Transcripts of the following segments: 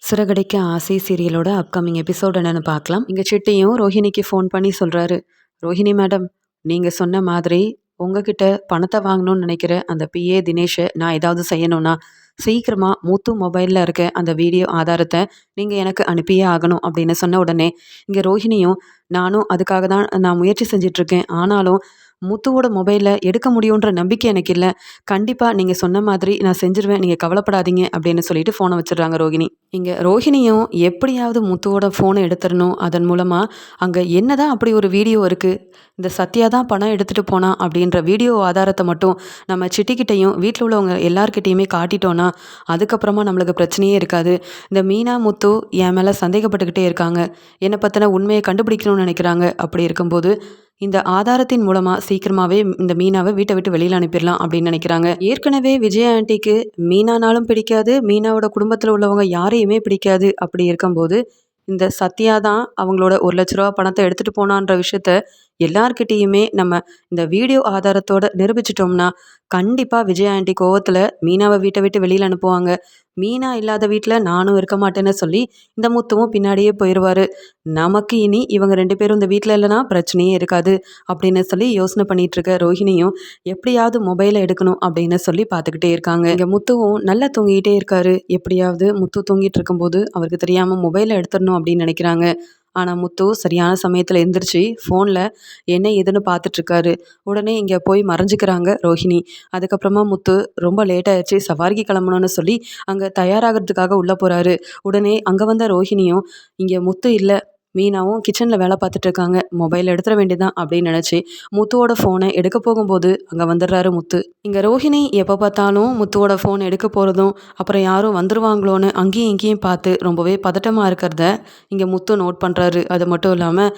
சிறகடிக்க ஆசை சீரியலோட upcoming episode என்னன்னு பார்க்கலாம். இங்க சிட்டியும் ரோஹிணிக்கு ஃபோன் பண்ணி சொல்றாரு. ரோஹிணி மேடம், நீங்க சொன்ன மாதிரி உங்ககிட்ட பணத்தை வாங்கணும்னு நினைக்கிற அந்த பிஏ தினேஷை நான் ஏதாவது செய்யணும்னா சீக்கிரமா முத்து மொபைல்ல இருக்க அந்த வீடியோ ஆதாரத்தை நீங்க எனக்கு அனுப்பியே ஆகணும் அப்படின்னு சொன்ன உடனே இங்க ரோஹிணியும் நானும் அதுக்காக தான் நான் முயற்சி செஞ்சுட்டு இருக்கேன். ஆனாலும் முத்துவோட மொபைல்ல எடுக்க முடியுன்ற நம்பிக்கை எனக்கு இல்லை. கண்டிப்பா நீங்க சொன்ன மாதிரி நான் செஞ்சிருவேன், நீங்க கவலைப்படாதீங்க அப்படின்னு சொல்லிட்டு ஃபோனை வச்சிடுறாங்க ரோகிணி. இங்க ரோஹிணியும் எப்படியாவது முத்துவோட ஃபோனை எடுத்துடணும், அதன் மூலமா அங்க என்னதான் அப்படி ஒரு வீடியோ இருக்கு, இந்த சத்யா தான் பணம் எடுத்துட்டு போனா அப்படின்ற வீடியோ ஆதாரத்தை மட்டும் நம்ம சிட்டிக்கிட்டையும் வீட்டில் உள்ளவங்க எல்லார்கிட்டையுமே காட்டிட்டோன்னா அதுக்கப்புறமா நம்மளுக்கு பிரச்சனையே இருக்காது. இந்த மீனா முத்து என் மேலே சந்தேகப்பட்டுக்கிட்டே இருக்காங்க, என்னை பற்றின உண்மையை கண்டுபிடிக்கணும்னு நினைக்கிறாங்க. அப்படி இருக்கும்போது இந்த ஆதாரத்தின் மூலமா சீக்கிரமாவே இந்த மீனாவை வீட்டை விட்டு வெளியில அனுப்பிடலாம் அப்படின்னு நினைக்கிறாங்க. ஏற்கனவே விஜயா ஆண்டிக்கு மீனானாலும் பிடிக்காது, மீனாவோட குடும்பத்தில் உள்ளவங்க யாரையுமே பிடிக்காது. அப்படி இருக்கும்போது இந்த சத்யா தான் அவங்களோட 1,00,000 ரூபா பணத்தை எடுத்துட்டு போனான்ற விஷயத்த எல்லார்கிட்டேயுமே நம்ம இந்த வீடியோ ஆதாரத்தோட நிரூபிச்சிட்டோம்னா கண்டிப்பா விஜயா ஆண்டி கோவத்துல மீனாவை வீட்டை விட்டு வெளியில அனுப்புவாங்க. மீனா இல்லாத வீட்டில் நானும் இருக்க மாட்டேன்னு சொல்லி இந்த முத்துவும் பின்னாடியே போயிடுவாரு. நமக்கு இனி இவங்க 2 பேரும் இந்த வீட்டில் இல்லைன்னா பிரச்சனையே இருக்காது அப்படின்னு சொல்லி யோசனை பண்ணிட்டு இருக்க ரோஹிணியும் எப்படியாவது மொபைலை எடுக்கணும் அப்படின்னு சொல்லி பார்த்துக்கிட்டே இருக்காங்க. இங்கே முத்துவும் நல்லா தூங்கிட்டே இருக்காரு. எப்படியாவது முத்து தூங்கிட்டு இருக்கும்போது அவருக்கு தெரியாமல் மொபைலை எடுத்துடணும் அப்படின்னு நினைக்கிறாங்க. ஆனால் முத்து சரியான சமயத்தில் எந்திரிச்சு ஃபோனில் என்ன ஏதுன்னு பார்த்துட்ருக்காரு. உடனே இங்கே போய் மறைஞ்சிக்கிறாங்க ரோஹிணி. அதுக்கப்புறமா முத்து ரொம்ப லேட் ஆயிடுச்சு, சவாரிக்கு கிளம்பணும்னு சொல்லி அங்கே தயாராகிறதுக்காக உள்ளே போகிறாரு. உடனே அங்கே வந்த ரோஹிணியும் இங்கே முத்து இல்லை, மீனாவும் கிச்சனில் வேலை பார்த்துட்டு இருக்காங்க, மொபைல் எடுத்துட வேண்டியதான் அப்படின்னு நினச்சி முத்துவோட ஃபோனை எடுக்க போகும்போது அங்கே வந்துடுறாரு முத்து. இங்கே ரோஹிணி எப்போ பார்த்தாலும் முத்துவோட ஃபோன் எடுக்க போகிறதும் அப்புறம் யாரும் வந்துருவாங்களோன்னு அங்கேயும் இங்கேயும் பார்த்து ரொம்பவே பதட்டமாக இருக்கிறத இங்கே முத்து நோட் பண்ணுறாரு. அது மட்டும் இல்லாமல்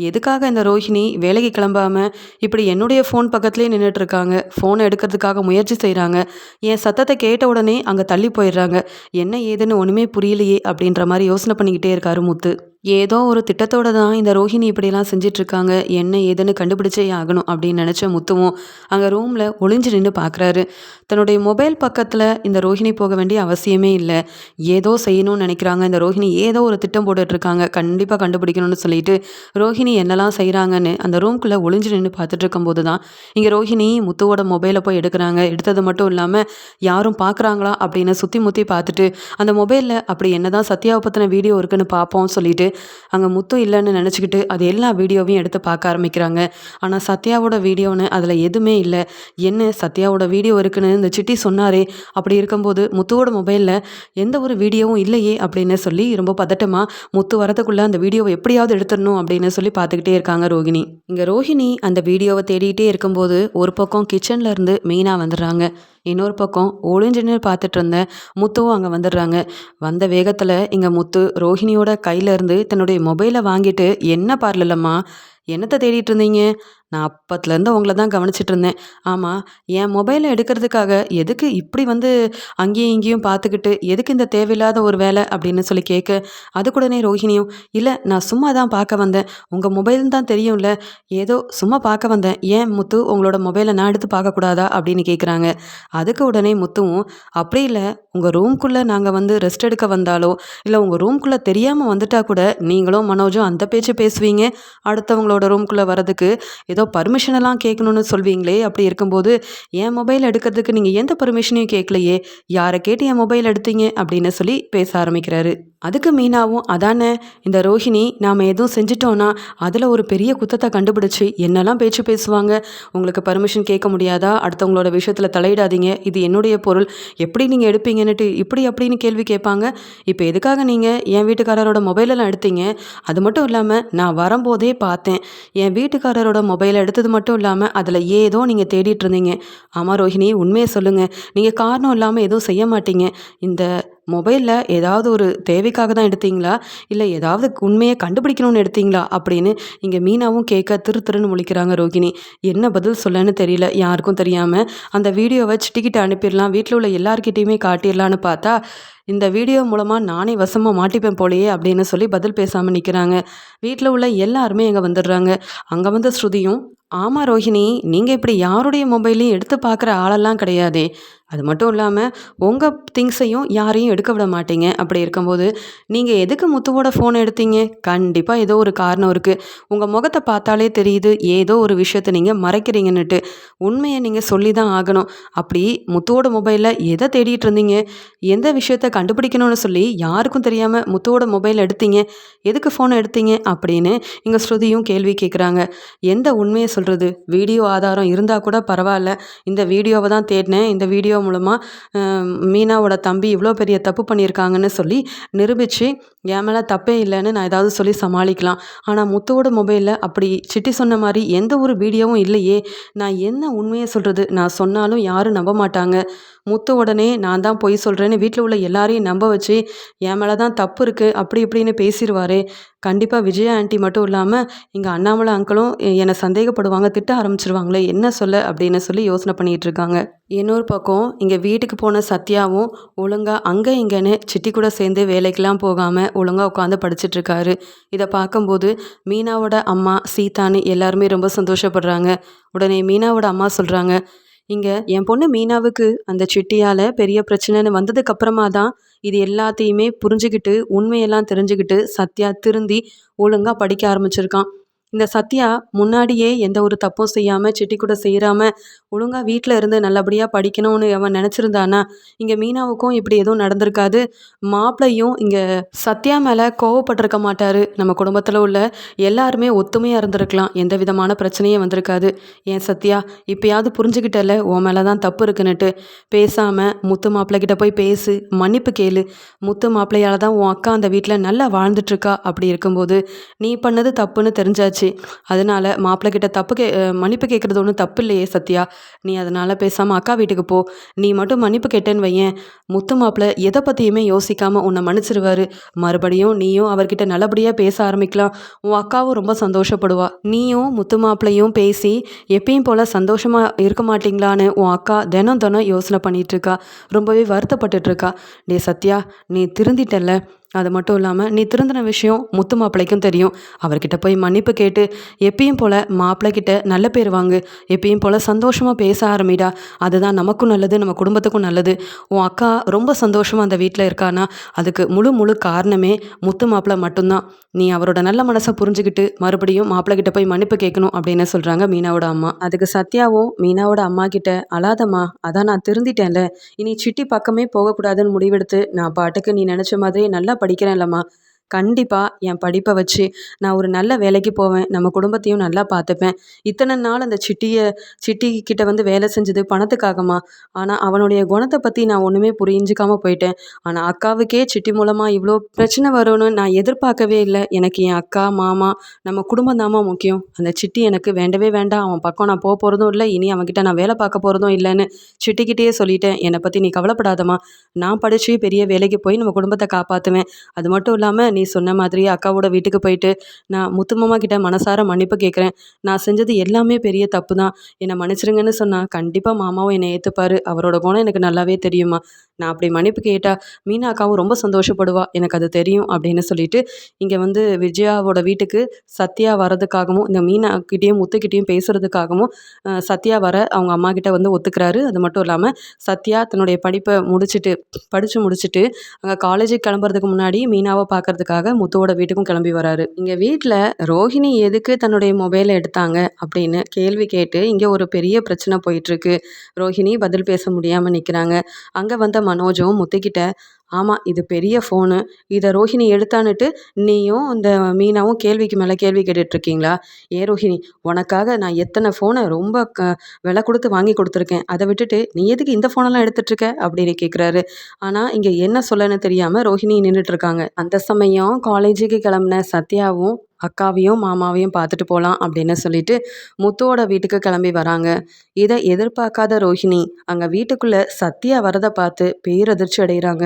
எதுக்காக இந்த ரோஹிணி வேலைக்கு கிளம்பாமல் இப்படி என்னுடைய ஃபோன் பக்கத்துலேயே நின்றுட்டு இருக்காங்க, ஃபோனை எடுக்கிறதுக்காக முயற்சி செய்கிறாங்க, என் சத்தத்தை கேட்ட உடனே அங்கே தள்ளி போயிடுறாங்க, என்ன ஏதுன்னு ஒன்றுமே புரியலையே அப்படின்ற மாதிரி யோசனை பண்ணிக்கிட்டே இருக்காரு முத்து. ஏதோ ஒரு திட்டத்தோட தான் இந்த ரோஹிணி இப்படிலாம் செஞ்சிட்ருக்காங்க, என்ன ஏதுன்னு கண்டுபிடிச்சே ஆகணும் அப்படின்னு நினச்ச முத்துவும் அங்கே ரூமில் ஒளிஞ்சு நின்று பார்க்குறாரு. தன்னுடைய மொபைல் பக்கத்தில் இந்த ரோஹிணி போக வேண்டிய அவசியமே இல்லை. ஏதோ செய்யணும்னு நினைக்கிறாங்க இந்த ரோஹிணி, ஏதோ ஒரு திட்டம் போட்டுட்ருக்காங்க, கண்டிப்பாக கண்டுபிடிக்கணும்னு சொல்லிட்டு ரோஹிணி என்னெல்லாம் செய்கிறாங்கன்னு அந்த ரூம்குள்ளே ஒளிஞ்சு நின்று பார்த்துட்டு இருக்கும்போது தான் இங்கே ரோஹிணி முத்துவோட மொபைலை போய் எடுக்கிறாங்க. எடுத்தது மட்டும் இல்லாமல் யாரும் பார்க்குறாங்களா அப்படின்னு சுற்றி முற்றி பார்த்துட்டு அந்த மொபைலில் அப்படி என்ன தான் சத்யாவை பற்றின வீடியோ இருக்குன்னு பார்ப்போம்னு சொல்லிட்டு அங்கே முத்து இல்லைன்னு நினச்சிக்கிட்டு அது எல்லா வீடியோவையும் எடுத்து பார்க்க ஆரம்பிக்கிறாங்க. ஆனால் சத்யாவோட வீடியோன்னு அதில் எதுவுமே இல்லை. என்ன சத்யாவோட வீடியோ இருக்குன்னு இந்த சிட்டி சொன்னாரே, அப்படி இருக்கும்போது முத்துவோட மொபைலில் எந்த ஒரு வீடியோவும் இல்லையே அப்படின்னு சொல்லி ரொம்ப பதட்டமாக முத்து வரதுக்குள்ளே அந்த வீடியோவை எப்படியாவது எடுத்துடணும் அப்படின்னு சொல்லி பார்த்துக்கிட்டே இருக்காங்க ரோஹிணி. இங்கே ரோஹிணி அந்த வீடியோவை தேடிகிட்டே இருக்கும்போது ஒரு பக்கம் கிச்சன்ல இருந்து மீனா வந்துடுறாங்க, இன்னொரு பக்கம் ஒளிஞ்சுன்னு பார்த்துட்டு இருந்த முத்துவும் அங்கே வந்துடுறாங்க. வந்த வேகத்தில் இங்கே முத்து ரோஹிணியோட கையிலேருந்து தன்னுடைய மொபைலை வாங்கிட்டு, என்ன பார்லலம்மா, என்னத்தை தேடிட்டு இருந்தீங்க, நான் அப்பத்துலேருந்து உங்களை தான் கவனிச்சிட்டு இருந்தேன். ஆமாம், என் மொபைலை எடுக்கிறதுக்காக எதுக்கு இப்படி வந்து அங்கேயும் இங்கேயும் பார்த்துக்கிட்டு, எதுக்கு இந்த தேவையில்லாத ஒரு வேலை அப்படின்னு சொல்லி கேட்க, அதுக்குடனே ரோஹிணியும் இல்லை நான் சும்மா தான் பார்க்க வந்தேன், உங்கள் மொபைல்னு தான் தெரியும்ல, ஏதோ சும்மா பார்க்க வந்தேன், ஏன் முத்து உங்களோட மொபைலை நான் எடுத்து பார்க்கக்கூடாதா அப்படின்னு கேட்குறாங்க. அதுக்கு உடனே முத்துவும் அப்படி இல்லை, உங்கள் ரூம்குள்ளே நாங்கள் வந்து ரெஸ்ட் எடுக்க வந்தாலோ இல்லை உங்கள் ரூம்குள்ளே தெரியாமல் வந்துட்டா கூட நீங்களும் மனோஜும் அந்த பேச்சு பேசுவீங்க, அடுத்தவங்களோட ரூம்குள்ளே வரதுக்கு ஏதோ பர்மிஷன் எல்லாம் கேட்கணும்னு சொல்வீங்களே, அப்படி இருக்கும்போது என் மொபைல் எடுக்கிறதுக்கு நீங்கள் எந்த பர்மிஷனையும் கேட்கலையே, யாரை கேட்டு என் மொபைல் எடுத்தீங்க அப்படின்னு சொல்லி பேச ஆரம்பிக்கிறாரு. அதுக்கு மீனாவும் அதானே, இந்த ரோஹிணி நாம் எதுவும் செஞ்சிட்டோன்னா அதில் ஒரு பெரிய குத்தத்தை கண்டுபிடிச்சி என்னெல்லாம் பேச்சு பேசுவாங்க, உங்களுக்கு பர்மிஷன் கேட்க முடியாதா, அடுத்தவங்களோட விஷயத்தில் தலையிடாதீங்க, இது என்னுடைய பொருள், எப்படி நீங்கள் எடுப்பீங்கன்னுட்டு இப்படி அப்படின்னு கேள்வி கேட்பாங்க. இப்போ எதுக்காக நீங்கள் என் வீட்டுக்காரரோட மொபைலெல்லாம் எடுத்தீங்க, அது மட்டும் இல்லாமல் நான் வரும்போதே பார்த்தேன், என் வீட்டுக்காரரோட மொபைலை எடுத்தது மட்டும் இல்லாமல் அதில் ஏதோ நீங்கள் தேடிட்டு இருந்தீங்க. ஆமாம் ரோஹிணி, உண்மையை சொல்லுங்கள், நீங்கள் காரணம் இல்லாமல் எதுவும் செய்ய மாட்டீங்க, இந்த மொபைலில் ஏதாவது ஒரு தேவைக்காக தான் எடுத்தீங்களா, இல்லை ஏதாவது உண்மையை கண்டுபிடிக்கணும்னு எடுத்தீங்களா அப்படின்னு இங்கே மீனாவும் கேட்க திருன்னு முழிக்கிறாங்க ரோகிணி. என்ன பதில் சொல்லன்னு தெரியல. யாருக்கும் தெரியாமல் அந்த வீடியோவை சிட்டிக்கிட்ட அனுப்பிடலாம், வீட்டில் உள்ள எல்லார்கிட்டையுமே காட்டிடலான்னு பார்த்தா இந்த வீடியோ மூலமாக நானே வசமாக மாட்டிப்பேன் போலையே அப்படின்னு சொல்லி பதில் பேசாமல் நிற்கிறாங்க. வீட்டில் உள்ள எல்லாருமே அங்கே வந்துடுறாங்க. அங்கே வந்த ஸ்ருதியும் ஆமாம் ரோஹிணி, நீங்கள் இப்படி யாருடைய மொபைலையும் எடுத்து பார்க்குற ஆளெல்லாம் கிடையாதே, அது மட்டும் இல்லாமல் உங்கள் திங்ஸையும் யாரையும் எடுக்க விட மாட்டீங்க. அப்படி இருக்கும்போது நீங்கள் எதுக்கு முத்துவோட ஃபோன் எடுத்தீங்க? கண்டிப்பாக ஏதோ ஒரு காரணம் இருக்குது. உங்கள் முகத்தை பார்த்தாலே தெரியுது ஏதோ ஒரு விஷயத்த நீங்கள் மறைக்கிறீங்கன்னுட்டு. உண்மையை நீங்கள் சொல்லி தான் ஆகணும். அப்படி முத்துவோட மொபைலில் எதை தேடிட்டு இருந்தீங்க? எந்த விஷயத்த கண்டுபிடிக்கணும்னு சொல்லி யாருக்கும் தெரியாமல் முத்துவோட மொபைல் எடுத்தீங்க? எதுக்கு ஃபோனை எடுத்தீங்க? அப்படின்னு இங்கே ஸ்ருதியும் கேள்வி கேட்குறாங்க. எந்த உண்மையை சொல்கிறது? வீடியோ ஆதாரம் இருந்தால் கூட பரவாயில்ல. இந்த வீடியோவை தான் தேடினேன். இந்த வீடியோ மூலமாக மீனாவோட தம்பி இவ்வளோ பெரிய தப்பு பண்ணியிருக்காங்கன்னு சொல்லி நிரூபித்து என் மேலே தப்பே இல்லைன்னு நான் ஏதாவது சொல்லி சமாளிக்கலாம். ஆனால் முத்துவோட மொபைலில் அப்படி சிட்டி சொன்ன மாதிரி எந்த ஒரு வீடியோவும் இல்லையே. நான் என்ன உண்மையை சொல்கிறது? நான் சொன்னாலும் யாரும் நம்ப மாட்டாங்க. முத்து உடனே நான் தான் பொய் சொல்கிறேன்னு வீட்டில் உள்ள எல்லாரையும் நம்ப வச்சு என் மேலே தான் தப்பு இருக்குது அப்படி இப்படின்னு பேசிடுவாரே. கண்டிப்பாக விஜயா ஆண்டி மட்டும் இல்லாமல் இங்கே அண்ணாமலை அங்கிளும் என்னை சந்தேகப்படுவாங்க, திட்ட ஆரம்பிச்சிருவாங்களே, என்ன சொல்ல அப்படின்னு சொல்லி யோசனை பண்ணிகிட்டு இருக்காங்க. இன்னொரு பக்கம் இங்கே வீட்டுக்கு போன சத்யாவும் ஒழுங்காக அங்கே இங்கேன்னு சிட்டி கூட சேர்ந்து வேலைக்கெல்லாம் போகாமல் ஒழுங்காக உட்காந்து படிச்சிட்ருக்காரு. இதை பார்க்கும்போது மீனாவோட அம்மா சீதான்னு எல்லாருமே ரொம்ப சந்தோஷப்படுறாங்க. உடனே மீனாவோட அம்மா சொல்கிறாங்க, இங்கே என் பொண்ணு மீனாவுக்கு அந்த சிட்டியால் பெரிய பிரச்சனைன்னு வந்ததுக்கு அப்புறமா தான் இது எல்லாத்தையுமே புரிஞ்சுக்கிட்டு உண்மையெல்லாம் தெரிஞ்சுக்கிட்டு சத்யா திருந்தி ஒழுங்காக படிக்க ஆரம்பிச்சிருக்கான். இந்த சத்யா முன்னாடியே எந்த ஒரு தப்பும் செய்யாமல் சிட்டி கூட செய்யாமல் ஒழுங்காக வீட்டில் இருந்து நல்லபடியாக படிக்கணும்னு அவன் நினச்சிருந்தானா இங்கே மீனாவுக்கும் இப்படி எதுவும் நடந்திருக்காது. மாப்பிள்ளையும் இங்கே சத்யா மேலே கோவப்பட்டிருக்க மாட்டார். நம்ம குடும்பத்தில் உள்ள எல்லாருமே ஒத்துமையாக இருந்திருக்கலாம். எந்த விதமான பிரச்சனையும் வந்திருக்காது. ஏன் சத்யா, இப்பயாவது புரிஞ்சுக்கிட்டல உன் மேலே தான் தப்பு இருக்குன்னுட்டு. பேசாமல் முத்து மாப்பிள்ளைகிட்ட போய் பேசு, மன்னிப்பு கேளு. முத்து மாப்பிள்ளையால் தான் உன் அக்கா அந்த வீட்டில் நல்லா வாழ்ந்துட்டுருக்கா. அப்படி இருக்கும்போது நீ பண்ணது தப்புன்னு தெரிஞ்சாச்சு. அதனால மாப்பிள்ளை கிட்ட மன்னிப்பு கேட்குறது ஒன்றும் தப்பு இல்லையே சத்யா. நீ அதனால் பேசாமல் அக்கா வீட்டுக்கு போ. நீ மட்டும் மன்னிப்பு கேட்டேன்னு வையேன், முத்து மாப்பிள்ளை எதை பற்றியுமே யோசிக்காமல் உன்னை மன்னிச்சிருவாரு. மறுபடியும் நீயும் அவர்கிட்ட நல்லபடியாக பேச ஆரம்பிக்கலாம். உன் அக்காவும் ரொம்ப சந்தோஷப்படுவா. நீயும் முத்து மாப்பிள்ளையும் பேசி எப்பயும் போல் சந்தோஷமாக இருக்க மாட்டிங்களான்னு உன் அக்கா தினம் தினம் யோசனை பண்ணிகிட்ருக்கா. ரொம்பவே வருத்தப்பட்டுட்ருக்கா. டே சத்யா, நீ திருந்திட்டல்ல. அது மட்டும் இல்லாமல் நீ திருந்தின விஷயம் முத்து மாப்பிள்ளைக்கும் தெரியும். அவர்கிட்ட போய் மன்னிப்பு கேட்டு எப்பயும் போல் மாப்பிள்ளைக்கிட்ட நல்ல பேர் வாங்கு. எப்பயும் போல் சந்தோஷமாக பேச ஆரம்பிடா. அதுதான் நமக்கும் நல்லது, நம்ம குடும்பத்துக்கும் நல்லது. உன் அக்கா ரொம்ப சந்தோஷமாக அந்த வீட்டில் இருக்கானா அதுக்கு முழு காரணமே முத்து மாப்பிள்ளை மட்டும்தான். நீ அவரோட நல்ல மனசை புரிஞ்சுக்கிட்டு மறுபடியும் மாப்பிள்ளைக்கிட்ட போய் மன்னிப்பு கேட்கணும் அப்படின்னு சொல்கிறாங்க மீனாவோட அம்மா. அதுக்கு சத்யாவும் மீனாவோட அம்மா கிட்ட, அழாதம்மா, அதான் நான் திருந்திட்டேன்ல, இனி சிட்டி பக்கமே போகக்கூடாதுன்னு முடிவெடுத்து நான் பாட்டுக்கு நீ நினச்ச மாதிரி நல்லா படிக்கிறேன்லம்மா. கண்டிப்பாக என் படிப்பை வச்சு நான் ஒரு நல்ல வேலைக்கு போவேன். நம்ம குடும்பத்தையும் நல்லா பார்த்துப்பேன். இத்தனை நாள் அந்த சிட்டி கிட்ட வந்து வேலை செஞ்சது பணத்துக்காகமா. ஆனால் அவனுடைய குணத்தை பற்றி நான் ஒன்றுமே புரிஞ்சிக்காமல் போயிட்டேன். ஆனால் அக்காவுக்கே சிட்டி மூலமாக இவ்வளோ பிரச்சனை வரும்னு நான் எதிர்பார்க்கவே இல்லை. எனக்கு என் அக்கா, மாமா, நம்ம குடும்பம் தாம்மா முக்கியம். அந்த சிட்டி எனக்கு வேண்டவே வேண்டாம். அவன் பக்கம் நான் போக போகிறதும் இல்லை. இனி அவன்கிட்ட நான் வேலை பார்க்க போகிறதும் இல்லைன்னு சிட்டிக்கிட்டேயே சொல்லிட்டேன். என்னை பற்றி நீ கவலைப்படாதம்மா. நான் படித்து பெரிய வேலைக்கு போய் நம்ம குடும்பத்தை காப்பாற்றுவேன். அது மட்டும் இல்லாமல் நீ சொன்ன மாதிரியே அக்காவோட வீட்டுக்கு போயிட்டு நான் முத்து மாமா கிட்ட மனசார மன்னிப்பு கேட்குறேன். நான் செஞ்சது எல்லாமே பெரிய தப்பு தான். என்னை மன்னிச்சிருங்கன்னு சொன்னால் கண்டிப்பாக மாமாவும் என்னை ஏற்றுப்பார். அவரோட குணம் எனக்கு நல்லாவே தெரியுமா. நான் அப்படி மன்னிப்பு கேட்டால் மீனா அக்காவும் ரொம்ப சந்தோஷப்படுவா. எனக்கு அது தெரியும் அப்படின்னு சொல்லிட்டு இங்கே வந்து விஜயாவோட வீட்டுக்கு சத்யா வரதுக்காகவும் இந்த மீனா கிட்டேயும் முத்துக்கிட்டேயும் பேசுகிறதுக்காகவும் சத்யா வர அவங்க அம்மா கிட்ட வந்து ஒத்துக்கிறாரு. அது மட்டும் இல்லாமல் சத்யா தன்னுடைய படிப்பை படித்து முடிச்சுட்டு அங்கே காலேஜுக்கு கிளம்புறதுக்கு முன்னாடி மீனாவை பார்க்கறதுக்காக முத்துவோட வீட்டுக்கும் கிளம்பி வராரு. இங்கே வீட்டில் ரோஹிணி எதுக்கு தன்னுடைய மொபைலை எடுத்தாங்க அப்படின்னு கேள்வி கேட்டு இங்கே ஒரு பெரிய பிரச்சனை போயிட்டுருக்கு. ரோஹிணி பதில் பேச முடியாமல் நிற்கிறாங்க. அங்கே வந்த மனோஜும் முத்துக்கிட்ட, ஆமாம், இது பெரிய ஃபோனு, இதை ரோஹிணி எடுத்தான்னுட்டு நீயும் இந்த மீனாவும் கேள்விக்கு மேலே கேள்வி கேட்டுட்ருக்கீங்களா? ஏ ரோஹிணி, உனக்காக நான் எத்தனை ஃபோனை ரொம்ப விலை கொடுத்து வாங்கி கொடுத்துருக்கேன். அதை விட்டுட்டு நீ எதுக்கு இந்த ஃபோனெல்லாம் எடுத்துகிட்ருக்க அப்படின்னு கேட்குறாரு. ஆனால் இங்கே என்ன சொல்லன்னு தெரியாமல் ரோஹிணி நின்றுட்டுருக்காங்க. அந்த சமயம் காலேஜுக்கு கிளம்புன சத்யாவும் அக்காவையும் மாமாவையும் பார்த்துட்டு போகலாம் அப்படின்னு சொல்லிட்டு முத்துவோட வீட்டுக்கு கிளம்பி வராங்க. இதை எதிர்பார்க்காத ரோஹிணி அங்கே வீட்டுக்குள்ளே சத்யா வரதை பார்த்து பேரதிர்ச்சி அடைகிறாங்க.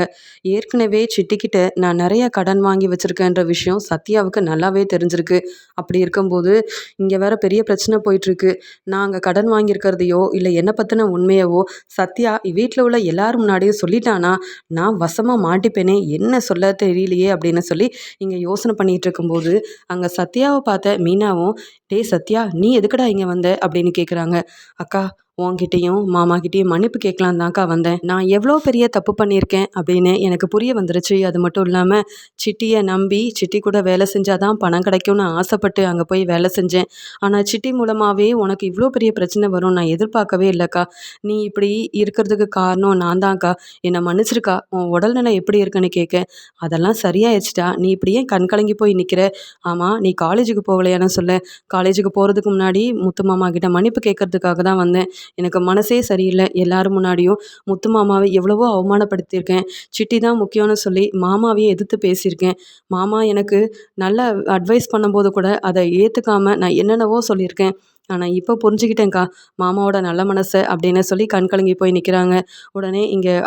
ஏற்கனவே சிட்டிக்கிட்ட நான் நிறைய கடன் வாங்கி வச்சுருக்கேன்ற விஷயம் சத்யாவுக்கு நல்லாவே தெரிஞ்சிருக்கு. அப்படி இருக்கும்போது இங்கே வேற பெரிய பிரச்சனை போயிட்டுருக்கு. நான் அங்கே கடன் வாங்கியிருக்கிறதையோ இல்லை என்னை பற்றின உண்மையவோ சத்யா வீட்டில் உள்ள எல்லாரும் முன்னாடியும் சொல்லிட்டானா நான் வசமாக மாட்டிப்பேனே, என்ன சொல்ல தெரியலையே அப்படின்னு சொல்லி இங்கே யோசனை பண்ணிகிட்டு இருக்கும்போது அங்கே சத்யாவை பார்த்த மீனாவும், டேய் சத்யா, நீ எதுக்குடா இங்கே வந்த அப்படின்னு கேட்குறாங்க. அக்கா, உன்கிட்டயும் மாமா கிட்டேயும் மன்னிப்பு கேட்கலாம் தான்க்கா வந்தேன். நான் எவ்வளோ பெரிய தப்பு பண்ணியிருக்கேன் அப்படின்னு எனக்கு புரிய வந்துருச்சு. அது மட்டும் இல்லாமல் சிட்டியை நம்பி சிட்டி கூட வேலை செஞ்சாதான் பணம் கிடைக்கும்னு ஆசைப்பட்டு அங்கே போய் வேலை செஞ்சேன். ஆனால் சிட்டி மூலமாகவே உனக்கு இவ்வளோ பெரிய பிரச்சனை வரும் நான் எதிர்பார்க்கவே இல்லைக்கா. நீ இப்படி இருக்கிறதுக்கு காரணம் நான் தான்க்கா. என்னை மன்னிச்சிருக்கா. உன் உடல்நிலை எப்படி இருக்குன்னு கேட்க, அதெல்லாம் சரியாயிடுச்சுடா. நீ இப்படி ஏன் கண் கலங்கி போய் நிற்கிற? ஆமாம், நீ காலேஜுக்கு போகலையான்னு சொல்ல. காலேஜுக்கு போகிறதுக்கு முன்னாடி முத்து மாமா கிட்ட மன்னிப்பு கேட்கறதுக்காக தான் வந்தேன். எனக்கு மனசே சரியில்லை. எல்லாரும் முன்னாடியும் முத்து மாமாவை எவ்வளவோ அவமானப்படுத்தியிருக்கேன். சிட்டி தான் முக்கியம்னு சொல்லி மாமாவையே எதிர்த்து பேசியிருக்கேன். மாமா எனக்கு நல்ல அட்வைஸ் பண்ணும்போது கூட அதை ஏற்றுக்காம நான் என்னென்னவோ சொல்லியிருக்கேன். ஆனால் இப்போ புரிஞ்சுக்கிட்டேன்க்கா மாமாவோட நல்ல மனசை அப்படின்னு சொல்லி கண் கலங்கி போய் நிற்கிறாங்க. உடனே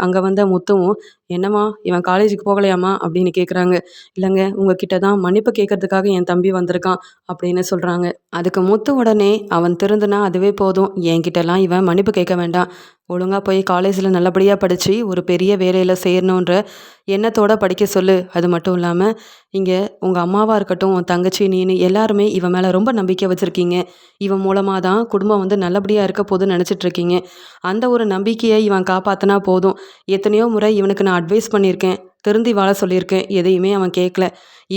அங்கே வந்த முத்துவும், என்னம்மா இவன் காலேஜுக்கு போகலையாம்மா அப்படின்னு கேட்குறாங்க. இல்லைங்க, உங்ககிட்ட தான் மன்னிப்பு கேட்கறதுக்காக என் தம்பி வந்திருக்கான் அப்படின்னு சொல்கிறாங்க. அதுக்கு முத்து உடனே, அவன் திருந்துனா அதுவே போதும், என்கிட்டலாம் இவன் மன்னிப்பு கேட்க வேண்டாம். ஒழுங்காக போய் காலேஜில் நல்லபடியாக படித்து ஒரு பெரிய வேலையில் சேரணுன்ற எண்ணத்தோடு படிக்க சொல்லு. அது மட்டும் இல்லாமல் இங்கே உங்கள் அம்மாவாக இருக்கட்டும், உன் தங்கச்சி, நீனு எல்லாருமே இவன் மேலே ரொம்ப நம்பிக்கை வச்சுருக்கீங்க. இவன் மூலமாக தான் குடும்பம் நல்லபடியாக இருக்க போதுன்னு நினச்சிட்ருக்கீங்க. அந்த ஒரு நம்பிக்கையை இவன் காப்பாற்றினா போதும். எத்தனையோ முறை இவனுக்கு நான் அட்வைஸ் பண்ணியிருக்கேன், திருந்தி வாழ சொல்லியிருக்கேன். எதையுமே அவன் கேட்கல.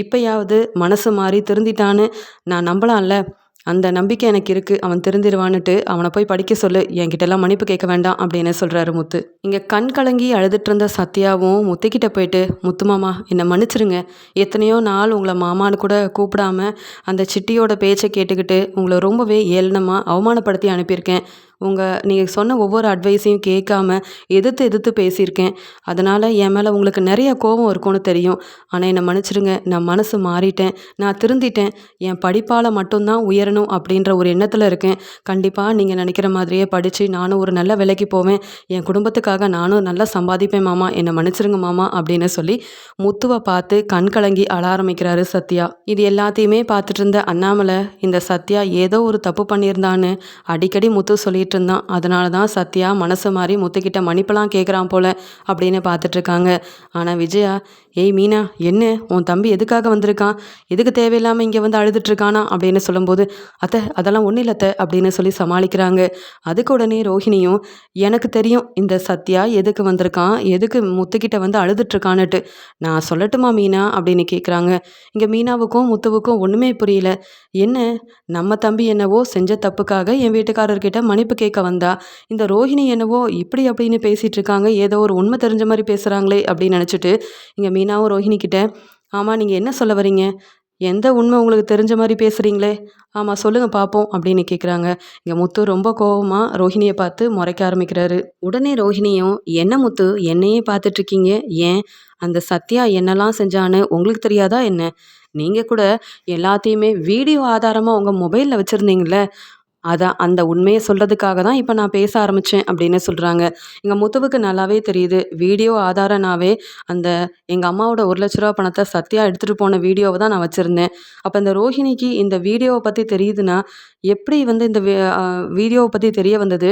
இப்போயாவது மனசு மாறி திருந்திட்டான்னு நான் நம்பலாம்ல. அந்த நம்பிக்கை எனக்கு இருக்குது. அவன் திருந்திருவான்னுட்டு அவனை போய் படிக்க சொல்லு. என்கிட்டலாம் மன்னிப்பு கேட்க வேண்டாம் அப்படின்னு சொல்கிறாரு முத்து. இங்கே கண் கலங்கி அழுதுட்டு இருந்த சத்யாவும் முத்துக்கிட்ட போயிட்டு, முத்து மாமா என்னை மன்னிச்சிருங்க. எத்தனையோ நாள் உங்களை மாமான்னு கூட கூப்பிடாம அந்த சிட்டியோட பேச்சை கேட்டுக்கிட்டு உங்களை ரொம்பவே ஏளனமாக அவமானப்படுத்தி அனுப்பியிருக்கேன். நீங்கள் சொன்ன ஒவ்வொரு அட்வைஸையும் கேட்காம எதிர்த்து எதிர்த்து பேசியிருக்கேன். அதனால் என் மேலே உங்களுக்கு நிறைய கோபம் இருக்கும்னு தெரியும். ஆனால் என்னை மன்னிச்சிடுங்க. நான் மனசு மாறிட்டேன். நான் திருந்திட்டேன். என் படிப்பால் மட்டும்தான் உயரணும் அப்படின்ற ஒரு எண்ணத்தில் இருக்கேன். கண்டிப்பாக நீங்கள் நினைக்கிற மாதிரியே படித்து நானும் ஒரு நல்ல வேலைக்கு போவேன். என் குடும்பத்துக்காக நானும் நல்லா சம்பாதிப்பேன் மாமா. என்னை மன்னிச்சிருங்க மாமா அப்படின்னு சொல்லி முத்துவை பார்த்து கண் கலங்கி அழ ஆரம்பிக்கிறாரு சத்யா. இது எல்லாத்தையுமே பார்த்துட்டு இருந்த அண்ணாமலை, இந்த சத்யா ஏதோ ஒரு தப்பு பண்ணியிருந்தான்னு அடிக்கடி முத்து சொல்லிட்டு இருந்தான். அதனால தான் சத்யா மனசு மாறி முத்துக்கிட்ட மன்னிப்பெல்லாம் கேட்குறான் போல அப்படின்னு பார்த்துட்ருக்காங்க. ஆனால் விஜயா, ஏய் மீனா, என்ன உன் தம்பி எதுக்காக வந்திருக்கான்? எதுக்கு தேவையில்லாமல் இங்கே அழுதுட்ருக்கானா அப்படின்னு சொல்லும்போது, அத்தை அதெல்லாம் ஒன்றும் இல்லை அத்தை அப்படின்னு சொல்லி சமாளிக்கிறாங்க. அதுக்கு உடனே ரோஹிணியும், எனக்கு தெரியும் இந்த சத்யா எதுக்கு வந்திருக்கான், எதுக்கு முத்துக்கிட்ட அழுதுட்ருக்கான்னுட்டு. நான் சொல்லட்டுமா மீனா அப்படின்னு கேட்குறாங்க. இங்கே மீனாவுக்கும் முத்துவுக்கும் ஒன்றுமே புரியல. என்ன, நம்ம தம்பி என்னவோ செஞ்ச தப்புக்காக என் வீட்டுக்காரர்கிட்ட மன்னிப்பு கேட்க வந்தா, இந்த ரோஹிணி என்னவோ இப்படி அப்படின்னு பேசிகிட்டு இருக்காங்க, ஏதோ ஒரு உண்மை தெரிஞ்ச மாதிரி பேசுகிறாங்களே அப்படின்னு நினச்சிட்டு இங்கே மீனாவும் ரோஹிணி கிட்ட, ஆமாம் நீங்கள் என்ன சொல்ல வரீங்க? எந்த உண்மை உங்களுக்கு தெரிஞ்ச மாதிரி பேசுகிறீங்களே? ஆமாம் சொல்லுங்கள் பார்ப்போம் அப்படின்னு கேட்குறாங்க. இங்கே முத்து ரொம்ப கோபமாக ரோஹிணியை பார்த்து முறைக்க ஆரம்பிக்கிறாரு. உடனே ரோஹிணியும், என்ன முத்து என்னையே பார்த்துட்ருக்கீங்க? ஏன் அந்த சத்யா என்னெல்லாம் செஞ்சான்னு உங்களுக்கு தெரியாதா என்ன? நீங்கள் கூட எல்லாத்தையுமே வீடியோ ஆதாரமாக உங்கள் மொபைலில் வச்சுருந்தீங்கள, அதான் அந்த உண்மையை சொல்கிறதுக்காக தான் இப்போ நான் பேச ஆரம்பித்தேன் அப்படின்னு சொல்கிறாங்க. எங்கள் முத்துவுக்கு நல்லாவே தெரியுது, வீடியோ ஆதாரனாவே அந்த எங்கள் அம்மாவோட 1,00,000 பணத்தை சத்யா எடுத்துகிட்டு போன வீடியோவை தான் நான் வச்சுருந்தேன். அப்போ இந்த ரோஹிணிக்கு இந்த வீடியோவை பற்றி தெரியுதுன்னா எப்படி இந்த வீடியோவை பற்றி தெரிய வந்தது?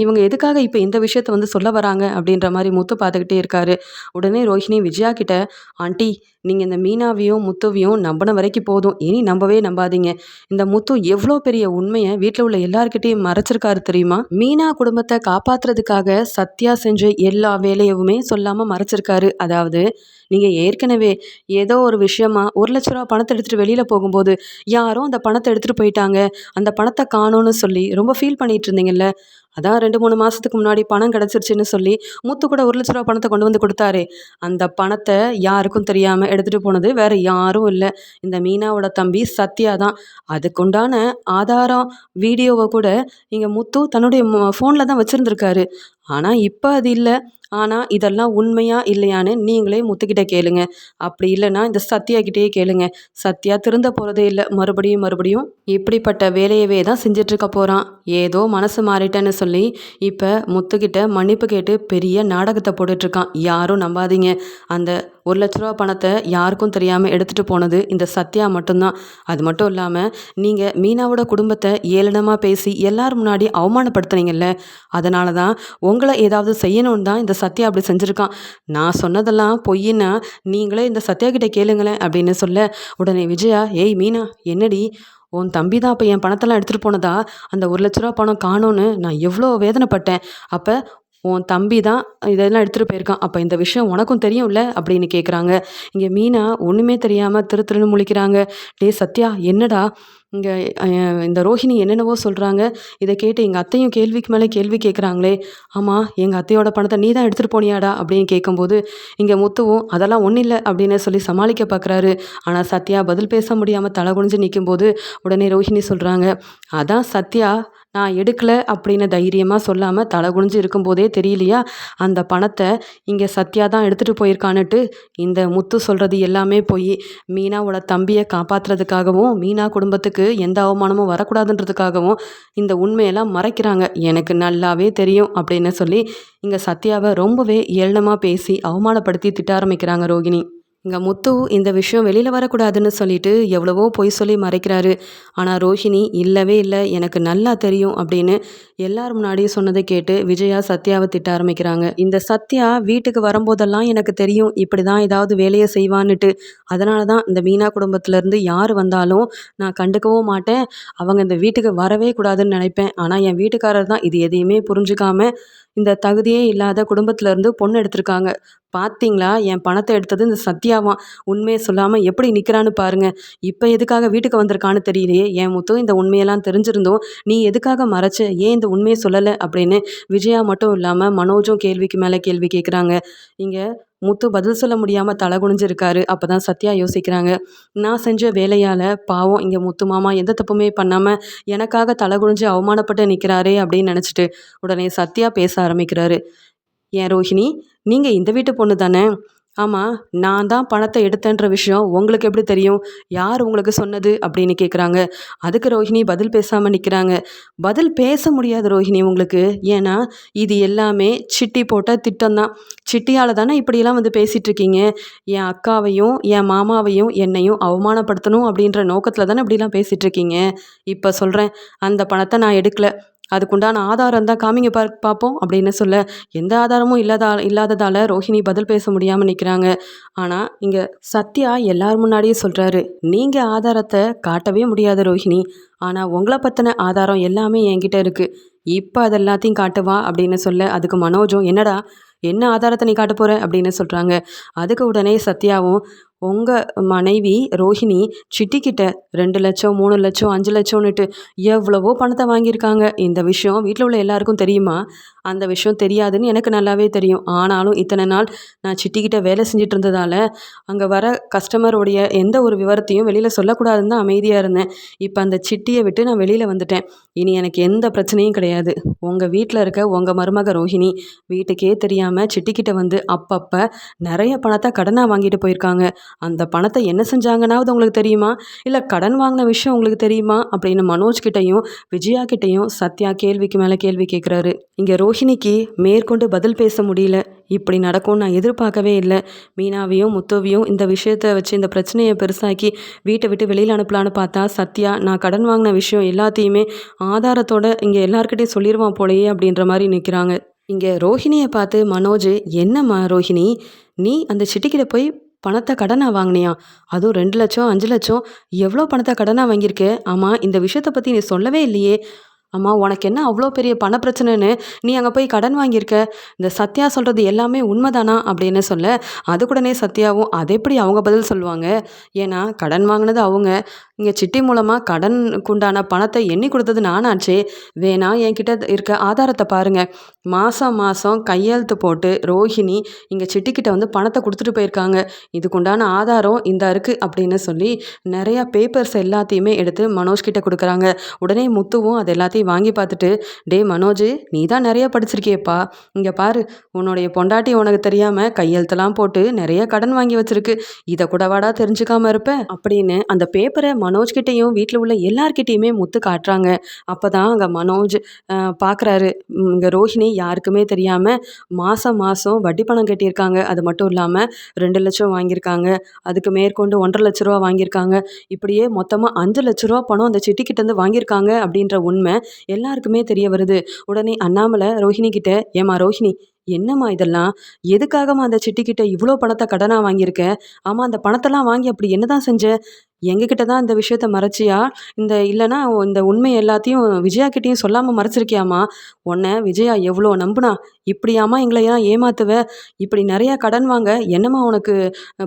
இவங்க எதுக்காக இப்போ இந்த விஷயத்த சொல்ல வராங்க அப்படின்ற மாதிரி முத்து பார்த்துக்கிட்டே இருக்காரு. உடனே ரோஹிணி விஜயா கிட்ட, ஆண்டி நீங்கள் இந்த மீனாவையும் முத்துவையும் நம்பின வரைக்கும் போதும், இனி நம்பவே நம்பாதீங்க. இந்த முத்து எவ்வளோ பெரிய உண்மையை வீட்டில் உள்ள எல்லார்கிட்டையும் மறைச்சிருக்காரு தெரியுமா? மீனா குடும்பத்தை காப்பாற்றுறதுக்காக சத்யா செஞ்ச எல்லா வேலையுமே சொல்லாமல் மறைச்சிருக்காரு. அதாவது நீங்கள் ஏற்கனவே ஏதோ ஒரு விஷயமா 1,00,000 பணத்தை எடுத்துகிட்டு வெளியில் போகும்போது யாரும் அந்த பணத்தை எடுத்துகிட்டு போயிட்டாங்க, அந்த பணத்தை காணோன்னு சொல்லி ரொம்ப ஃபீல் பண்ணிட்டு இருந்தீங்கல்ல, அதான் 2-3 மாதத்துக்கு முன்னாடி பணம் கிடச்சிருச்சுன்னு சொல்லி முத்து கூட 1,00,000 பணத்தை கொண்டு கொடுத்தாரே, அந்த பணத்தை யாருக்கும் தெரியாமல் எடுத்துகிட்டு போனது வேற யாரும் இல்லை, இந்த மீனாவோட தம்பி சத்யா தான். அதுக்குண்டான ஆதாரம் வீடியோவை கூட இங்கே முத்து தன்னுடைய ஃபோனில் தான் வச்சுருந்துருக்காரு. ஆனால் இப்போ அது இல்லை. ஆனால் இதெல்லாம் உண்மையா இல்லையான்னு நீங்களே முத்துக்கிட்ட கேளுங்க. அப்படி இல்லைன்னா இந்த சத்யா கிட்டேயே கேளுங்க. சத்யா திருந்த போகிறதே இல்லை. மறுபடியும் மறுபடியும் இப்படிப்பட்ட வேலையவே தான் செஞ்சிட்ருக்க போகிறான். ஏதோ மனசு மாறிட்டேன்னு சொல்லி இப்போ முத்துக்கிட்ட மன்னிப்பு கேட்டு பெரிய நாடகத்தை போட்டுட்ருக்கான். யாரும் நம்பாதீங்க. அந்த 1,00,000 பணத்தை யாருக்கும் தெரியாமல் எடுத்துகிட்டு போனது இந்த சத்யா மட்டும்தான். அது மட்டும் இல்லாமல் நீங்கள் மீனாவோட குடும்பத்தை ஏளனமாக பேசி எல்லாரும் முன்னாடி அவமானப்படுத்துனீங்கல்ல, அதனால தான் உங்களை ஏதாவது செய்யணும்னு தான் இந்த சத்யா அப்படி செஞ்சுருக்கான். நான் சொன்னதெல்லாம் பொய்யின்னா நீங்களே இந்த சத்யா கிட்ட கேளுங்களேன் அப்படின்னு சொல்ல, உடனே விஜயா, ஏய் மீனா என்னடி உன் தம்பி தான் அப்போ என் பணத்தெல்லாம் எடுத்துகிட்டு போனதா, அந்த 1,00,000 பணம் காணோன்னு நான் எவ்வளோ வேதனைப்பட்டேன். அப்போ உன் தம்பி தான் இதெல்லாம் எடுத்துகிட்டு போயிருக்கான். அப்போ இந்த விஷயம் உனக்கும் தெரியும்ல அப்படின்னு கேட்குறாங்க. இங்கே மீனா ஒன்றுமே தெரியாமல் திரு திருன்னு முழிக்கிறாங்க. டேய் சத்யா என்னடா இங்கே இந்த ரோஹிணி என்னென்னவோ சொல்கிறாங்க. இதை கேட்டு எங்கள் அத்தையும் கேள்விக்கு மேலே கேள்வி கேட்குறாங்களே. ஆமாம் எங்கள் அத்தையோட பணத்தை நீ தான் எடுத்துகிட்டு போனியாடா அப்படின்னு கேட்கும்போது இங்கே முத்துவும் அதெல்லாம் ஒன்றும் இல்லை அப்படின்னு சொல்லி சமாளிக்க பார்க்குறாரு. ஆனால் சத்யா பதில் பேச முடியாமல் தலை குனிஞ்சு நிற்கும்போது உடனே ரோஹிணி சொல்கிறாங்க, அதான் சத்யா நான் எடுக்கல அப்படின்னு தைரியமாக சொல்லாமல் தலை குனிஞ்சு இருக்கும்போதே தெரியலையா அந்த பணத்தை இங்கே சத்யா தான் எடுத்துகிட்டு போயிருக்கான்னுட்டு. இந்த முத்து சொல்கிறது எல்லாமே போய் மீனாவோட தம்பியை காப்பாற்றுறதுக்காகவும் மீனா குடும்பத்துக்கு எந்த அவமானமும் வரக்கூடாதுன்றதுக்காகவும் இந்த உண்மையெல்லாம் மறைக்கிறாங்க. எனக்கு நல்லாவே தெரியும் அப்படின்னு சொல்லி இங்கே சத்யாவை ரொம்பவே ஏளனமாக பேசி அவமானப்படுத்தி திட்ட ஆரம்பிக்கிறாங்க ரோகிணி. இங்கே முத்து இந்த விஷயம் வெளியில் வரக்கூடாதுன்னு சொல்லிட்டு எவ்வளவோ பொய் சொல்லி மறைக்கிறாரு. ஆனால் ரோஹிணி இல்லவே இல்லை எனக்கு நல்லா தெரியும் அப்படின்னு எல்லார் முன்னாடியும் சொன்னதை கேட்டு விஜயா சத்யாவை திட்ட ஆரம்பிக்கிறாங்க. இந்த சத்யா வீட்டுக்கு வரும்போதெல்லாம் எனக்கு தெரியும் இப்படி தான் ஏதாவது வேலையை செய்வான்னுட்டு. அதனால தான் இந்த மீனா குடும்பத்திலேருந்து யார் வந்தாலும் நான் கண்டுக்கவும் மாட்டேன். அவங்க இந்த வீட்டுக்கு வரவே கூடாதுன்னு நினைப்பேன். ஆனால் என் வீட்டுக்காரர் தான் இது எதையுமே புரிஞ்சுக்காம இந்த தகுதியே இல்லாத குடும்பத்திலேருந்து பொண்ணு எடுத்திருக்காங்க. பார்த்தீங்களா என் பணத்தை எடுத்தது இந்த சத்யாவாம். உண்மையை சொல்லாமல் எப்படி நிற்கிறான்னு பாருங்க. இப்போ எதுக்காக வீட்டுக்கு வந்திருக்கான்னு தெரியலையே. என் முத்து இந்த உண்மையெல்லாம் தெரிஞ்சிருந்தோம் நீ எதுக்காக மறைச்ச, ஏன் இந்த உண்மையை சொல்லலை அப்படின்னு விஜயா மட்டும் இல்லாமல் மனோஜும் கேள்விக்கு மேலே கேள்வி கேட்குறாங்க. இங்கே முத்து பதில் சொல்ல முடியாமல் தலை குனிஞ்சிருக்காரு. அப்போ தான் சத்யா யோசிக்கிறாங்க, நான் செஞ்ச வேலையால் பாவம் இங்கே முத்து மாமா எந்த தப்புமே பண்ணாமல் எனக்காக தலை குனிஞ்சு அவமானப்பட்டு நிற்கிறாரே அப்படின்னு நினச்சிட்டு உடனே சத்யா பேச ஆரம்பிக்கிறாரு. ஏன் ரோஹிணி நீங்கள் இந்த வீட்டு பொண்ணு தானே? ஆமாம் நான் தான் பணத்தை எடுத்தேன்ற விஷயம் உங்களுக்கு எப்படி தெரியும்? யார் உங்களுக்கு சொன்னது அப்படின்னு கேட்குறாங்க. அதுக்கு ரோஹிணி பதில் பேசாமல் நிற்கிறாங்க. பதில் பேச முடியாது ரோஹிணி உங்களுக்கு. ஏன்னா இது எல்லாமே சிட்டி போட்ட திட்டம்தான். சிட்டியால் தானே இப்படியெல்லாம் வந்து பேசிகிட்டு இருக்கீங்க. என் அக்காவையும் என் மாமாவையும் என்னையும் அவமானப்படுத்தணும் அப்படின்ற நோக்கத்தில் தானே இப்படிலாம் பேசிகிட்டு இருக்கீங்க. இப்போ சொல்கிறேன் அந்த பணத்தை நான் எடுக்கல. அதுக்குண்டான ஆதாரம் தான் காமிங்க பார்ப்போம் அப்படின்னு சொல்ல எந்த ஆதாரமும் இல்லாததால் ரோஹிணி பதில் பேச முடியாமல் நிற்கிறாங்க. ஆனால் இங்கே சத்யா எல்லார் முன்னாடியும் சொல்கிறாரு, நீங்கள் ஆதாரத்தை காட்டவே முடியாது ரோஹிணி. ஆனால் உங்களை பற்றின ஆதாரம் எல்லாமே என்கிட்ட இருக்குது. இப்போ அது எல்லாத்தையும் காட்டுவா அப்படின்னு சொல்ல அதுக்கு மனோஜும் என்னடா என்ன ஆதாரத்தை நீ காட்ட போகிற அப்படின்னு சொல்கிறாங்க. அதுக்கு உடனே சத்யாவும் உங்கள் மனைவி ரோஹிணி சிட்டிக்கிட்ட 2 லட்சம் 3 லட்சம் 5 லட்சம்னுட்டு எவ்வளவோ பணத்தை வாங்கியிருக்காங்க. இந்த விஷயம் வீட்டில் உள்ள எல்லாருக்கும் தெரியுமா? அந்த விஷயம் தெரியாதுன்னு எனக்கு நல்லாவே தெரியும். ஆனாலும் இத்தனை நாள் நான் சிட்டிக்கிட்ட வேலை செஞ்சுட்டு இருந்ததால் அங்கே வர கஸ்டமருடைய எந்த ஒரு விவரத்தையும் வெளியில் சொல்லக்கூடாதுன்னு தான் அமைதியாக இருந்தேன். இப்போ அந்த சிட்டியை விட்டு நான் வெளியில் வந்துட்டேன். இனி எனக்கு எந்த பிரச்சனையும் கிடையாது. உங்கள் வீட்டில் இருக்க உங்கள் மருமக ரோஹிணி வீட்டுக்கே தெரியாமல் சிட்டிக்கிட்ட வந்து அப்பப்போ நிறைய பணத்தை கடனாக வாங்கிட்டு போயிருக்காங்க. அந்த பணத்தை என்ன செஞ்சாங்கன்னாவது உங்களுக்கு தெரியுமா? இல்லை கடன் வாங்கின விஷயம் உங்களுக்கு தெரியுமா அப்படின்னு மனோஜ் கிட்டையும் விஜயா கிட்டையும் சத்யா கேள்விக்கு மேலே கேள்வி கேட்குறாரு. இங்கே ரோஹிணிக்கு மேற்கொண்டு பதில் பேச முடியல. இப்படி நடக்கும்னு நான் எதிர்பார்க்கவே இல்லை. மீனாவையும் முத்துவையும் இந்த விஷயத்தை வச்சு இந்த பிரச்சனையை பெருசாக்கி வீட்டை விட்டு வெளியில் அனுப்பலான்னு பார்த்தா சத்யா நான் கடன் வாங்கின விஷயம் எல்லாத்தையுமே ஆதாரத்தோட இங்கே எல்லாருக்கிட்டையும் சொல்லிடுவான் போலையே அப்படின்ற மாதிரி நிற்கிறாங்க. இங்கே ரோஹிணியை பார்த்து மனோஜ், என்னம்மா ரோஹிணி நீ அந்த சிட்டிக்கிட்ட போய் பணத்தை கடனாக வாங்கினியா? அதுவும் 2 லட்சம் 5 லட்சம் எவ்வளோ பணத்தை கடனாக வாங்கியிருக்க? ஆமாம் இந்த விஷயத்தை பற்றி நீ சொல்லவே இல்லையே. அம்மா உனக்கு என்ன அவ்வளோ பெரிய பண பிரச்சனைன்னு நீ அங்கே போய் கடன் வாங்கியிருக்க? இந்த சத்யா சொல்கிறது எல்லாமே உண்மைதானா அப்படின்னு சொல்ல அதுக்குடனே சத்யாவும் அது எப்படி அவங்க பதில் சொல்லுவாங்க? ஏன்னா கடன் வாங்கினது அவங்க. இங்கே சிட்டி மூலமாக கடனுக்குண்டான பணத்தை எண்ணி கொடுத்தது நானாச்சே. வேணா என்கிட்ட இருக்க ஆதாரத்தை பாருங்கள். மாதம் மாதம் கையெழுத்து போட்டு ரோஹிணி இங்கே சிட்டிக்கிட்ட வந்து பணத்தை கொடுத்துட்டு போயிருக்காங்க. இதுக்குண்டான ஆதாரம் இந்த இருக்குது அப்படின்னு சொல்லி நிறையா பேப்பர்ஸ் எல்லாத்தையுமே எடுத்து மனோஜ் கிட்ட கொடுக்குறாங்க. உடனே முத்துவும் அது எல்லாத்தையும் வாங்கி பார்த்துட்டு, டே மனோஜ் நீ தான் நிறைய படிச்சிருக்கியப்பா, இங்கே பாரு உன்னுடைய பொண்டாட்டி உனக்கு தெரியாமல் கையெழுத்தெல்லாம் போட்டு நிறைய கடன் வாங்கி வச்சிருக்கு. இதை கூடவாடா தெரிஞ்சுக்காம இருப்பேன் அப்படின்னு அந்த பேப்பரை மனோஜ் கிட்டேயும் வீட்டில் உள்ள எல்லார்கிட்டேயுமே முத்து காட்டுறாங்க. அப்போ தான் அங்கே மனோஜ் பார்க்குறாரு, இங்கே ரோஹிணி யாருக்குமே தெரியாமல் மாதம் மாதம் வட்டி பணம் கட்டியிருக்காங்க. அது மட்டும் இல்லாமல் 2 லட்சம் வாங்கியிருக்காங்க. அதுக்கு மேற்கொண்டு 1,50,000 ரூபா வாங்கியிருக்காங்க. இப்படியே மொத்தமாக 5 லட்ச ரூபா பணம் அந்த சிட்டிக்கிட்டேருந்து வாங்கியிருக்காங்க அப்படின்ற உண்மை எல்லாருக்குமே தெரிய வருது. உடனே அண்ணாமலை ரோஹிணி கிட்ட, ஏமா ரோஹிணி என்னம்மா இதெல்லாம்? எதுக்காகம்மா அந்த சிட்டிக்கிட்ட இவ்ளோ பணத்த கடனா வாங்கியிருக்க? ஆமா அந்த பணத்தெல்லாம் வாங்கி அப்படி என்னதான் செஞ்ச? எங்ககிட்ட தான் இந்த விஷயத்த மறைச்சியா? இல்லன்னா இந்த உண்மை எல்லாத்தையும் விஜயா கிட்டயும் சொல்லாம மறைச்சிருக்கியாம்மா? உன்ன விஜயா எவ்ளோ நம்புனா? இப்படியாம்மா எங்களையெல்லாம் ஏமாத்துவ? இப்படி நெறையா கடன் வாங்க என்னம்மா உனக்கு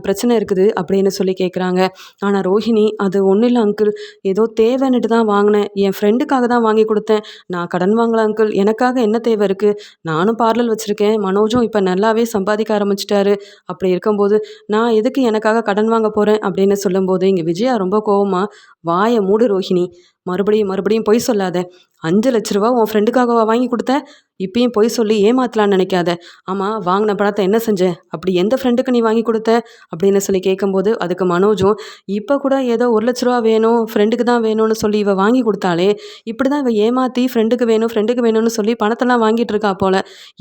பிரச்சனை இருக்குது? அப்படின்னு சொல்லி கேட்குறாங்க. ஆனா ரோஹிணி, அது ஒண்ணும் இல்ல அங்கிள். ஏதோ தேவைன்னுட்டு தான் வாங்குனேன். என் ஃப்ரெண்டுக்காக தான் வாங்கி குடுத்தேன். நான் கடன் வாங்கல அங்கிள். எனக்காக என்ன தேவை இருக்கு? நானும் பார்லர் வச்சிருக்கேன். மனோஜும் இப்ப நல்லாவே சம்பாதிக்க ஆரம்பிச்சுட்டாரு. அப்படி இருக்கும்போது, நான் எதுக்கு எனக்காக கடன் வாங்க போறேன்? அப்படின்னு சொல்லும்போது, இங்க விஜயா ரொம்ப கோவமா, "வாய மூடு ரோஹிணி. மறுபடியும் மறுபடியும் பொய் சொல்லாத. ரூ. 5,00,000 உன் ஃப்ரெண்டுக்காகவா வாங்கி குடுத்த? இப்பயும் பொய் சொல்லி ஏமாத்தலாம்னு நினைக்காத. ஆமா வாங்குன பணத்த என்ன செஞ்ச? அப்படி எந்த ஃப்ரெண்டுக்கு நீ வாங்கி குடுத்த?" அப்படின்னு சொல்லி கேட்கும்போது, அதுக்கு மனோஜும், "இப்ப கூட ஏதோ ரூ. 1,00,000 வேணும், ஃப்ரெண்டுக்கு தான் வேணும்னு சொல்லி இவ வாங்கி குடுத்தாளே! இப்படிதான் இவ ஏமாத்தி ஃப்ரெண்டுக்கு வேணும், ஃப்ரெண்டுக்கு வேணும்னு சொல்லி பணத்தெல்லாம் வாங்கிட்டு இருக்கா போல.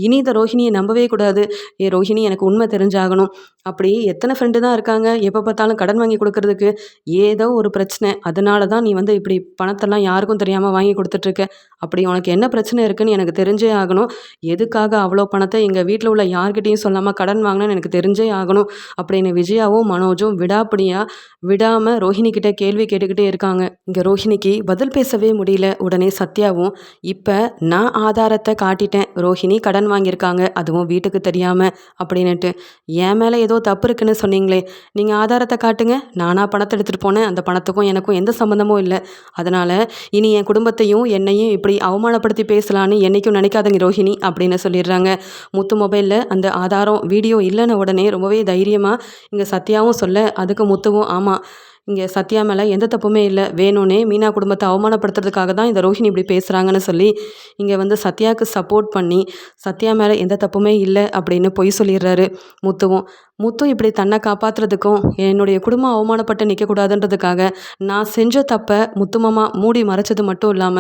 இனி இந்த ரோஹிணிய நம்பவே கூடாது. ரோஹிணி எனக்கு உண்மை தெரிஞ்சாகணும். அப்படி எத்தன ஃப்ரெண்டு தான் இருக்காங்க, எப்ப பார்த்தாலும் கடன் வாங்கி குடுக்குறதுக்கு. ஏதோ ஒரு பிரச்சனை. அதனால தான் நீ இப்படி பணத்தெல்லாம் யாருக்கும் தெரியாம வாங்கி குடுத்துட்ருக்க. அப்படி உனக்கு என்ன பிரச்சனை இருக்குன்னு எனக்கு தெரிஞ்சே ஆகணும். எதுக்காக அவ்வளோ பணத்த எங்க வீட்ல உள்ள யார்கிட்டயும் சொல்லாம கடன் வாங்குனேன்னு எனக்கு தெரிஞ்சே ஆகணும்." அப்படின்னு விஜயாவும், மனோஜும் விடாப்பிடியா விடாம ரோஹிணி கிட்ட கேள்வி கேட்டுக்கிட்டே இருக்காங்க. இங்க ரோஹிணிக்கு பதில் பேசவே முடியல. உடனே சத்யாவும், "இப்ப நான் ஆதாரத்த காட்டிட்டேன். ரோஹிணி கடன் வாங்கியிருக்காங்க. அதுவும் வீட்டுக்கு தெரியாம." அப்படின்னுட்டு. "என் மேல ஏதோ தப்பு இருக்குன்னு சொன்னீங்களே. நீங்க ஆதாரத்த காட்டுங்க. நானா பணத்த எடுத்துட்டு போனேன். அந்த பணத்துக்கும் எனக்கும் எந்த சம்மந்தமும் இல்ல. அதனால இனி என் குடும்பத்தையும் என்னையும் இப்படி அவமானப்படுத்தி பேசலான்னு என்னைக்கும் நினைக்காதீங்க ரோஹிணி." அப்படின்னு சொல்லிடுறாங்க. முத்து மொபைல்ல அந்த ஆதாரம், வீடியோ இல்லைன்ன உடனே ரொம்பவே தைரியமா இங்க சத்யாவும் சொல்ல, அதுக்கு முத்துவும், "ஆமா. இங்க சத்யா மேல எந்த தப்புமே இல்ல. வேணும்னே மீனா குடும்பத்த அவமானப்படுத்துறதுக்காக தான் இந்த ரோஹிணி இப்படி பேசுறாங்கன்னு" சொல்லி, இங்க சத்யாக்கு சப்போர்ட் பண்ணி, சத்யா மேல எந்த தப்புமே இல்ல அப்படின்னு பொய் சொல்லிடுறாரு முத்துவும். முத்து இப்படி தன்னை காப்பாத்துறதுக்கும், என்னுடைய குடும்பம் அவமானப்பட்டு நிற்கக்கூடாதுன்றதுக்காக, நான் செஞ்ச தப்ப முத்து மாமா மூடி மறைச்சது மட்டும் இல்லாம,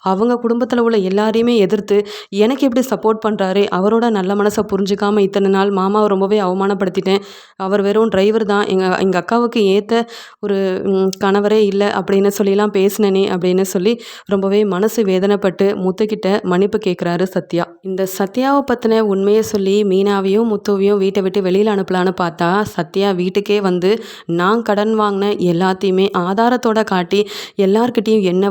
அவங்க குடும்பத்துல உள்ள எல்லாரையுமே எதிர்த்து, எனக்கு எப்படி சப்போர்ட் பண்றாரு, அவரோட நல்ல மனச புரிஞ்சுக்காம இத்தன நாள் மாமாவ ரொம்பவே அவமானப்படுத்திட்டேன். அவர் வெறும் டிரைவர் தான். எங்க எங்க அக்காவுக்கு ஏத்த ஒரு கணவரே இல்ல அப்படின்னு சொல்லிலாம் பேசினேனே அப்படின்னு சொல்லி ரொம்பவே மனசு வேதனைப்பட்டு முத்துக்கிட்ட மன்னிப்பு கேட்குறாரு சத்யா. இந்த சத்யாவை பத்தின உண்மையை சொல்லி மீனாவையும் முத்துவையும் வீட்டை விட்டு வெளியில் அனுப்பலான்னு பார்த்தா, சத்யா வீட்டுக்கே நான் கடன் வாங்கின எல்லாத்தையுமே ஆதாரத்தோட காட்டி எல்லார்கிட்டையும் என்ன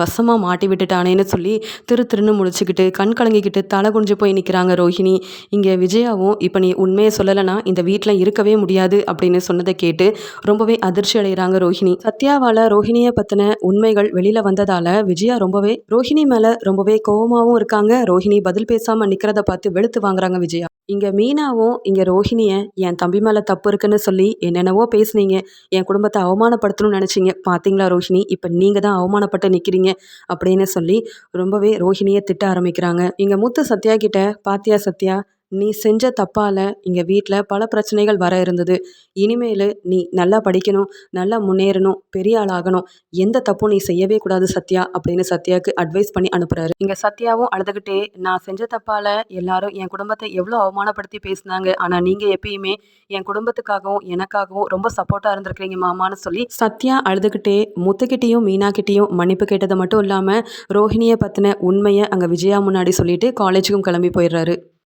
வசமாக மாட்டி விட்டுட்டானேன்னு சொல்லி திருன்னு முழிச்சுக்கிட்டு கண் கலங்கிக்கிட்டு தலை குனிஞ்சு போய் நிற்கிறாங்க ரோஹிணி. இங்கே விஜயாவும், "இப்போ நீ உண்மையை சொல்லலைன்னா இந்த வீட்டில் இருக்கவே முடியாது" அப்படின்னு சொன்னதை கேட்டு ரொம்பவே அதிர்ச்சி அடைகிறாங்க ரோஹிணி. சத்யாவால ரோஹிணியை பற்றின உண்மைகள் வெளியில் வந்ததால விஜயா ரொம்பவே ரோஹிணி மேலே ரொம்பவே கோவமாகவும் இருக்காங்க. ரோஹிணி பதில் பேசாமல் நிற்கிறத பார்த்து வெளுத்து வாங்குறாங்க விஜயா. இங்கே மீனாவும் இங்கே ரோஹிணியை, "என் தம்பி மேலே தப்பு இருக்குன்னு சொல்லி என்னென்னவோ பேசுனீங்க, என் குடும்பத்தை அவமானப்படுத்தணும்னு நினச்சிங்க. பார்த்தீங்களா ரோஹிணி, இப்போ நீங்கள் தான் அவமானப்பட்டு நிற்கிறீங்க" அப்படின்னு சொல்லி ரொம்பவே ரோஹிணியை திட்ட ஆரம்பிக்கிறாங்க. இங்கே முத்து சத்யா கிட்ட, "பாத்தியா சத்யா, நீ செஞ்ச தப்பால இங்க வீட்ல பல பிரச்சனைகள் வர இருந்தது. இனிமேலு நீ நல்லா படிக்கணும், நல்லா முன்னேறணும், பெரிய ஆளாகணும். எந்த தப்பும் நீ செய்யவே கூடாது சத்யா" அப்படின்னு சத்யாவுக்கு அட்வைஸ் பண்ணி அனுப்புறாரு. இங்க சத்யாவும் அழுதுகிட்டே, "நான் செஞ்ச தப்பால எல்லாரும் என் குடும்பத்தை எவ்வளோ அவமானப்படுத்தி பேசினாங்க. ஆனா நீங்க எப்பயுமே என் குடும்பத்துக்காகவும் எனக்காகவும் ரொம்ப சப்போர்ட்டா இருந்திருக்கிறீங்க மாமான்னு" சொல்லி சத்யா அழுதுகிட்டே முத்துக்கிட்டேயும் மீனா கிட்டேயும் மன்னிப்பு கேட்டது மட்டும் இல்லாம ரோஹிணியை பத்தின உண்மையை அங்க விஜயா முன்னாடி சொல்லிட்டு காலேஜுக்கும் கிளம்பி போயிடுறாரு.